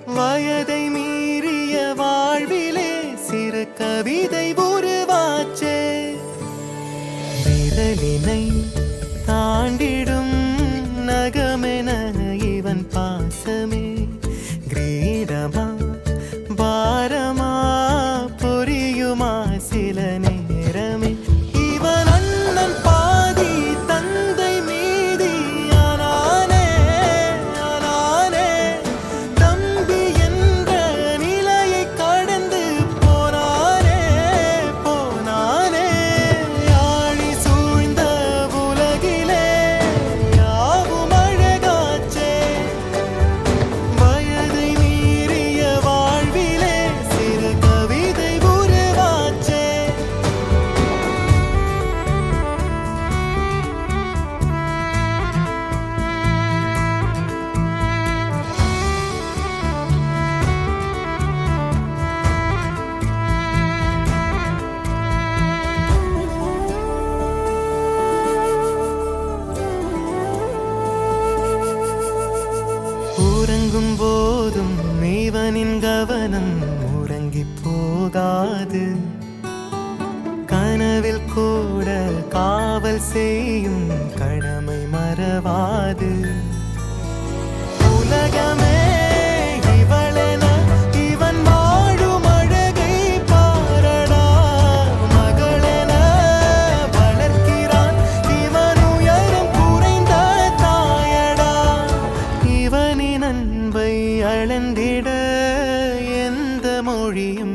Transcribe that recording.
வயதை மீறிய வாழ்விலே சிறு கவிதை உருவாச்சே. விரலினை தாண்டிடும் நகமென இவன் பாசமே கிரீடமா பாரமா புரியுமா சில நேரமே. இவன் அண்ணன் பாதி தந்தை மீதி ஆனானே ஆனானே. தம்பி என்ற நிலையை கடந்து போனானே போனானே. ஆழி சூழ்ந்த உலகிலே யாவும் அழகாச்சே. வயதை மீறிய வாழ்விலே சிறு கவிதை உருவாச்சே. உறங்கும் போதும் இவனின் கவனம் உறங்கி போகாது. கனவில் கூட காவல் செய்யும் கடமை மறவாது. உலகமே இவளென இவன் வாழும் அழகை பாரடா. மகளென வளர்க்கிறான் இவன் உயரம் குறைந்த தாயடா. இவனின் அன்பை அளந்திட எந்த மொழியும்